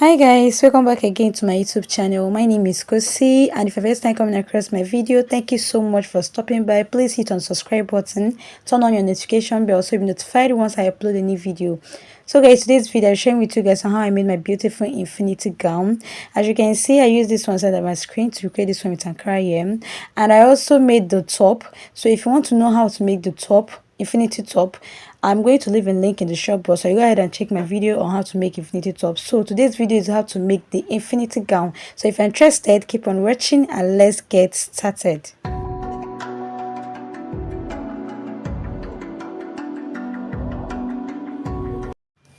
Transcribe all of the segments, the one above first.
Hi guys, welcome back again to my YouTube channel. My name is Kosi, and if you're first time coming across my video, thank you so much for stopping by. Please hit on subscribe button, turn on your notification bell so you'll be notified once I upload a new video. So guys, today's video I'm sharing with you guys on how I made my beautiful infinity gown. As you can see, I use this one side of my screen to create this one with Ankara hem, and I also made the top. So if you want to know how to make the top, infinity top, I'm going to leave a link in the shop box, so you go ahead and check my video on how to make infinity top. So today's video is how to make the infinity gown. So if you're interested, keep on watching and let's get started.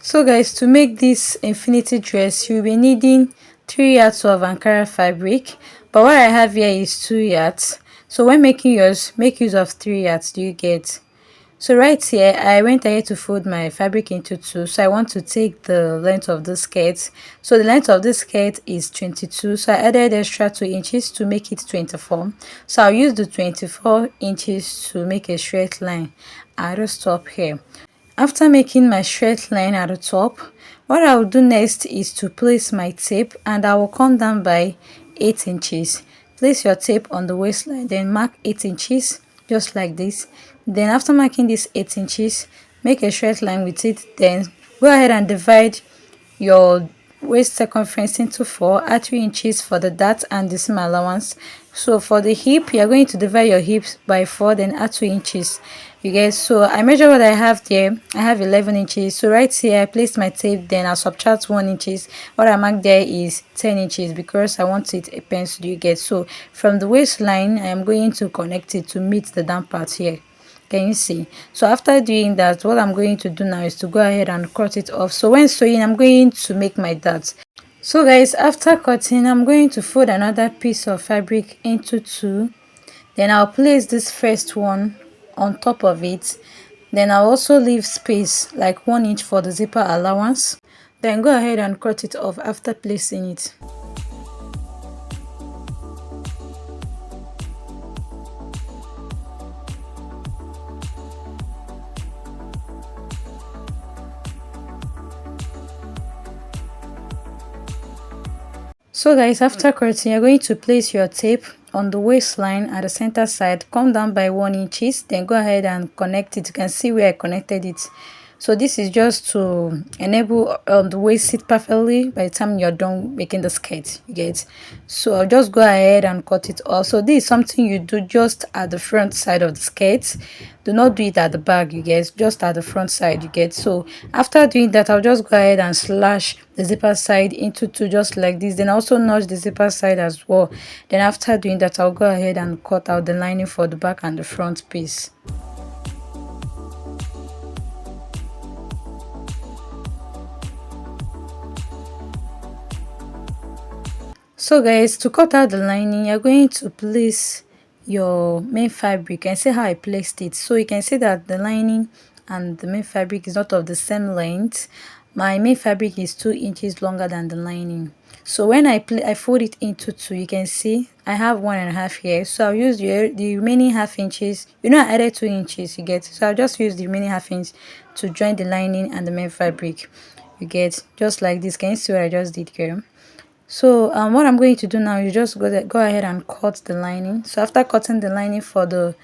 So guys, to make this infinity dress, you'll be needing 3 yards of Ankara fabric, but what I have here is 2 yards. So when making yours, make use of 3 yards. Do you get? So right here, I went ahead to fold my fabric into two. So I want to take the length of the skirt. So the length of this skirt is 22. So I added extra 2 inches to make it 24. So I'll use the 24 inches to make a straight line at the top here. After making my straight line at the top, what I will do next is to place my tape, and I will come down by 8 inches. Place your tape on the waistline, then mark 8 inches just like this. Then after marking this 8 inches, make a straight line with it. Then go ahead and divide your waist circumference into 4, add 3 inches for the dart and the seam allowance. So for the hip, you're going to divide your hips by 4, then add 2 inches. You guys, so I measure what I have there. I have 11 inches. So right here, I placed my tape, then I'll subtract 1 inches. What I marked there is 10 inches because I want it a pencil. You get? So from the waistline, I am going to connect it to meet the down part here. Can you see? So after doing that, what I'm going to do now is to go ahead and cut it off. So when sewing, I'm going to make my darts. So guys, after cutting, I'm going to fold another piece of fabric into two. Then I'll place this first one on top of it. Then I'll also leave space like 1 inch for the zipper allowance. Then go ahead and cut it off after placing it. So guys, after cutting, you're going to place your tape on the waistline at the center side, come down by 1 inches, then go ahead and connect it. You can see where I connected it. So this is just to enable the waist sit perfectly by the time you're done making the skirt. You get? So I'll just go ahead and cut it off. So this is something you do just at the front side of the skirt. Do not do it at the back, you get, just at the front side. You get? So after doing that, I'll just go ahead and slash the zipper side into two just like this. Then also notch the zipper side as well. Then after doing that, I'll go ahead and cut out the lining for the back and the front piece. So guys, to cut out the lining, you're going to place your main fabric and see how I placed it. So you can see that the lining and the main fabric is not of the same length. My main fabric is 2 inches longer than the lining. So when I fold it into two, you can see I have 1.5 here. So I'll use the remaining half inches. You know, I added 2 inches, you get. So I'll just use the remaining half inch to join the lining and the main fabric. You get? Just like this. Can you see what I just did here? So what I'm going to do now is just go ahead and cut the lining. So after cutting the lining for the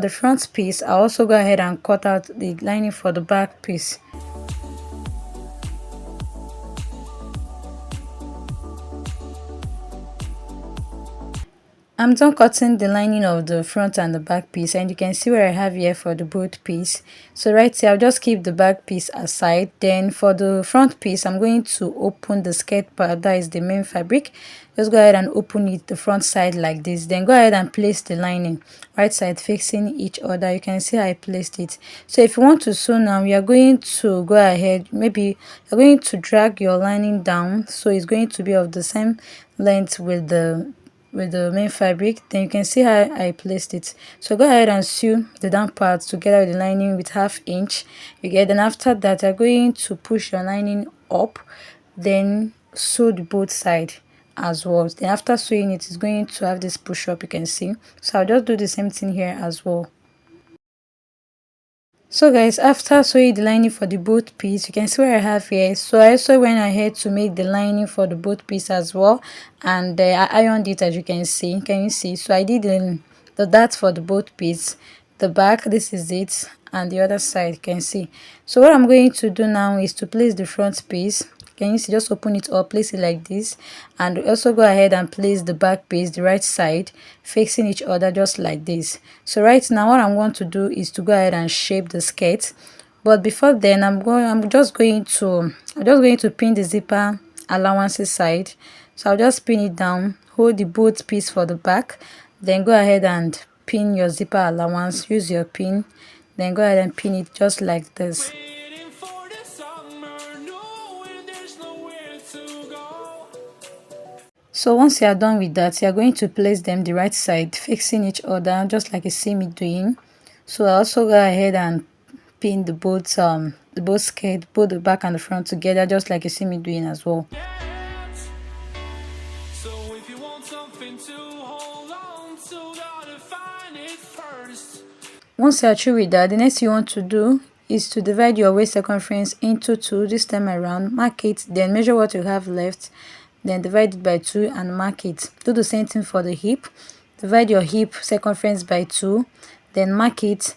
front piece, I'll also go ahead and cut out the lining for the back piece. I'm done cutting the lining of the front and the back piece, and you can see what I have here for the both piece. So right here, I'll just keep the back piece aside. Then for the front piece, I'm going to open the skirt part, that is the main fabric. Just go ahead and open it the front side like this. Then go ahead and place the lining right side facing each other. You can see how I placed it. So if you want to sew now, we are going to go ahead, maybe you're going to drag your lining down so it's going to be of the same length with the main fabric. Then you can see how I placed it. So go ahead and sew the down part together with the lining with ½ inch. You get? Then after that, you're going to push your lining up, then sew the both side as well. Then after sewing it, it's going to have this push up, you can see. So I'll just do the same thing here as well. So guys, after sewing the lining for the both piece, you can see what I have here. So I also went ahead to make the lining for the both piece as well, and I ironed it, as you can see. Can you see? So I did the dart for the both piece. The back, this is it, and the other side, you can see. So what I'm going to do now is to place the front piece. Can you see? Just open it up, place it like this, and also go ahead and place the back piece, the right side, facing each other just like this. So right now what I'm going to do is to go ahead and shape the skirt. But before then, I'm just going to pin the zipper allowances side. So I'll just pin it down, hold the both piece for the back, then go ahead and pin your zipper allowance. Use your pin, then go ahead and pin it just like this. So once you are done with that, you are going to place them the right side facing each other, just like you see me doing. So I also go ahead and pin the both skirt, both the back and the front together, just like you see me doing as well. Once you are through with that, the next you want to do is to divide your waist circumference into two this time around. Mark it, then measure what you have left, then divide it by 2 and mark it. Do the same thing for the hip. Divide your hip circumference by 2, then mark it.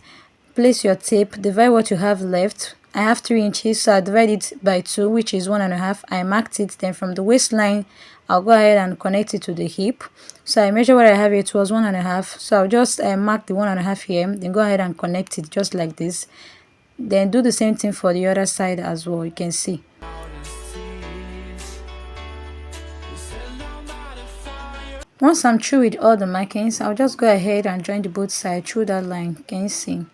Place your tape, divide what you have left. I have 3 inches, so I divide it by 2, which is 1.5. I marked it. Then from the waistline, I'll go ahead and connect it to the hip. So I measure what I have here. It was 1.5. So I'll just mark the 1.5 here, then go ahead and connect it just like this. Then do the same thing for the other side as well. You can see. Once I'm through with all the markings, I'll just go ahead and join the both sides through that line. Can you see?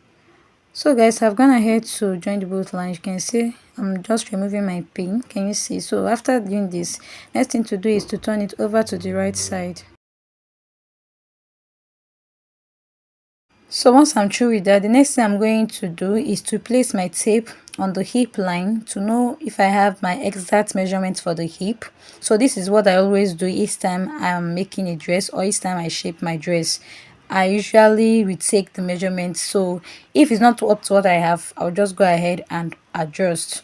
So guys, I've gone ahead to join the both lines. You can see I'm just removing my pin. Can you see? So after doing this, next thing to do is to turn it over to the right side. So once I'm through with that, the next thing I'm going to do is to place my tape on the hip line to know if I have my exact measurement for the hip. So this is what I always do each time I'm making a dress or each time I shape my dress. I usually retake the measurement, so if it's not up to what I have, I'll just go ahead and adjust.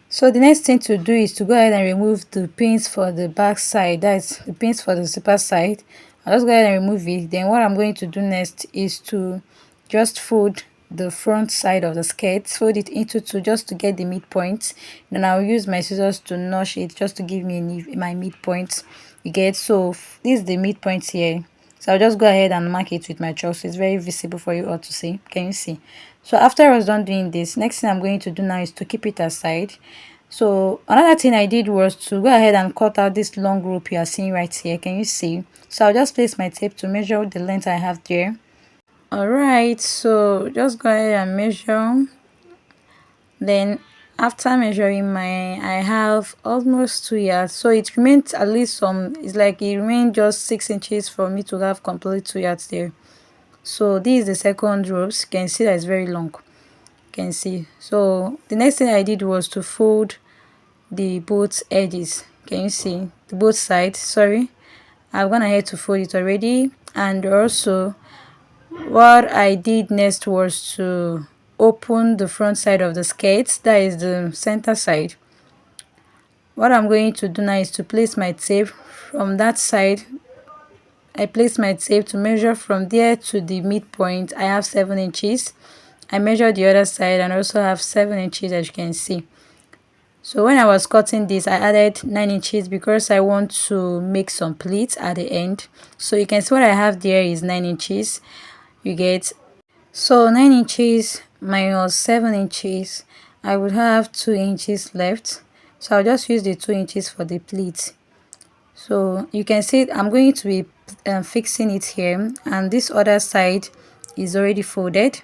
So the next thing to do is to go ahead and remove the pins for the back side, that's the pins for the zipper side. I'll just go ahead and remove it. Then what I'm going to do next is to just fold the front side of the skirt, fold it into two just to get the midpoint. Then I'll use my scissors to notch it just to give me my midpoint. You get? So this is the midpoint here. So I'll just go ahead and mark it with my chalk so it's very visible for you all to see. Can you see? So after I was done doing this, next thing I'm going to do now is to keep it aside. So another thing I did was to go ahead and cut out this long rope you are seeing right here. Can you see? So I'll just place my tape to measure the length I have there. Alright, so just go ahead and measure. Then after measuring I have almost 2 yards, so it remains at least it's like it remained just 6 inches for me to have complete 2 yards there. So this is the second ropes. You can see that it's very long. You can see. So the next thing I did was to fold the both edges. Can you see? The both sides, sorry. I've gone ahead to fold it already. And also what I did next was to open the front side of the skirt, that is the center side. What I'm going to do now is to place my tape from that side. I place my tape to measure from there to the midpoint. I have 7 inches. I measure the other side and also have 7 inches, as you can see. So when I was cutting this, I added 9 inches because I want to make some pleats at the end. So you can see what I have there is 9 inches. You get? So 9 inches minus 7 inches, I would have 2 inches left. So I'll just use the 2 inches for the pleat. So you can see I'm going to be fixing it here, and this other side is already folded.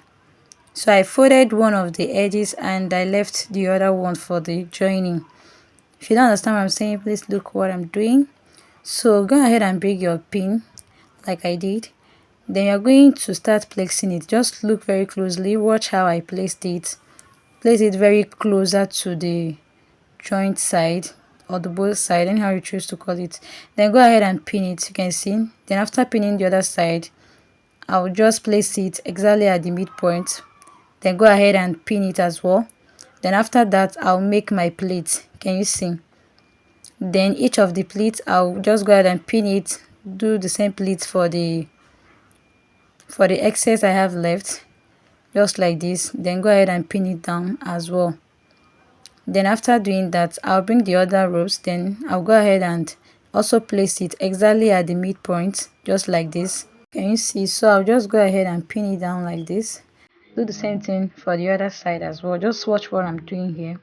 So I folded one of the edges and I left the other one for the joining. If you don't understand what I'm saying, please look what I'm doing. So go ahead and bring your pin like I did. Then you're going to start placing it. Just look very closely. Watch how I placed it. Place it very closer to the joint side or the both side, anyhow you choose to call it. Then go ahead and pin it. You can see. Then after pinning the other side, I'll just place it exactly at the midpoint. then go ahead and pin it as well. Then after that, I'll make my pleats. Can you see? Then each of the pleats, I'll just go ahead and pin it, do the same pleats for the excess I have left, just like this. Then go ahead and pin it down as well. Then after doing that, I'll bring the other ropes, then I'll go ahead and also place it exactly at the midpoint, just like this. Can you see? So I'll just go ahead and pin it down like this. Do the same thing for the other side as well. Just watch what I'm doing here.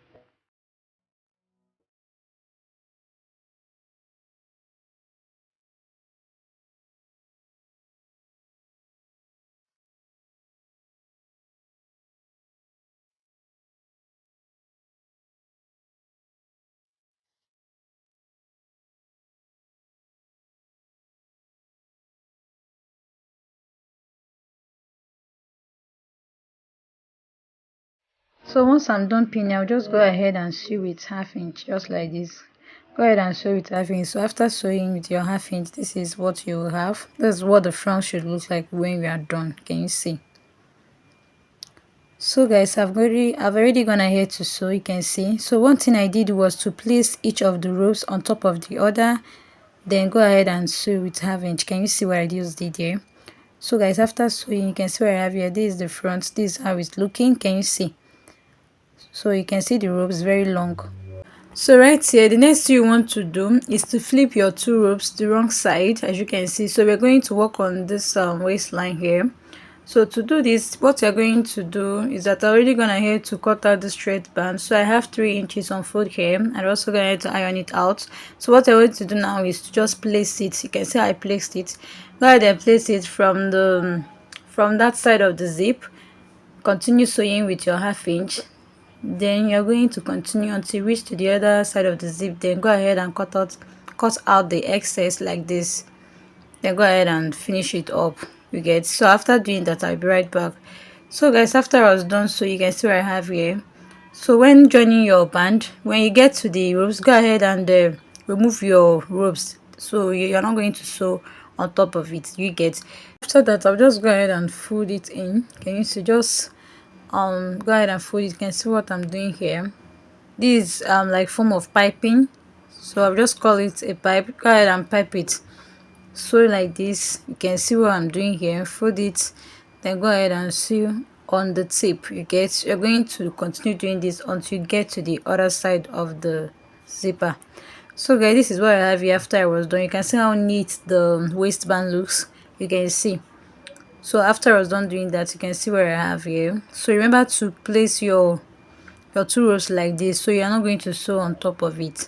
So once I'm done pinning, I'll just go ahead and sew with half inch, just like this. Go ahead and sew with half inch. So after sewing with your half inch, this is what you will have. This is what the front should look like when we are done. Can you see? So guys, I've already gone ahead to sew. You can see. So one thing I did was to place each of the ropes on top of the other, then go ahead and sew with half inch. Can you see what I just did here? So guys, after sewing, you can see what I have here. This is the front. This is how it's looking. Can you see? So you can see the ropes very long. So right here, the next thing you want to do is to flip your two ropes the wrong side, as you can see. So we're going to work on this waistline here. So to do this, what you're going to do is that I'm already gone ahead to cut out the straight band. So I have 3 inches on fold here. I'm also going to iron it out. So what I'm going to do now is to just place it. You can see I placed it. Go ahead and place it from that side of the zip. Continue sewing with your half inch. Then you're going to continue until you reach to the other side of the zip. Then go ahead and cut out the excess like this. Then go ahead and finish it up. You get? So after doing that, I'll be right back. So guys, after I was done, so you can see what I have here. So when joining your band, when you get to the ropes, go ahead and remove your ropes, so you're not going to sew on top of it. You get? After that, I'll just go ahead and fold it in. Can you see? Just go ahead and fold it. You can see what I'm doing here. This is like form of piping, so I'll just call it a pipe. Go ahead and pipe it, so like this. You can see what I'm doing here. Fold it, then go ahead and sew on the tip. You're going to continue doing this until you get to the other side of the zipper. So guys, this is what I have here after I was done. You can see how neat the waistband looks. You can see. So after I was done doing that, you can see what I have here. So remember to place your two rows like this, so you're not going to sew on top of it,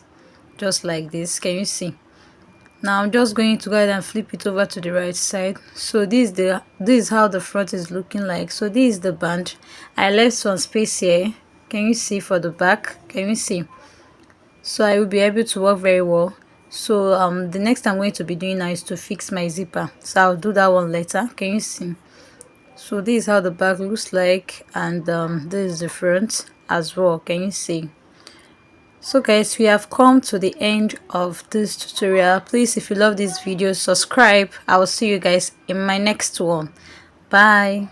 just like this. Can you see? Now I'm just going to go ahead and flip it over to the right side. So this is how the front is looking like. So this is the band. I left some space here. Can you see for the back? Can you see? So I will be able to work very well. So the next I'm going to be doing now is to fix my zipper. So I'll do that one later. Can you see? So this is how the back looks like, and this is the front as well. Can you see? So guys, we have come to the end of this tutorial. Please, if you love this video, subscribe. I will see you guys in my next one. Bye.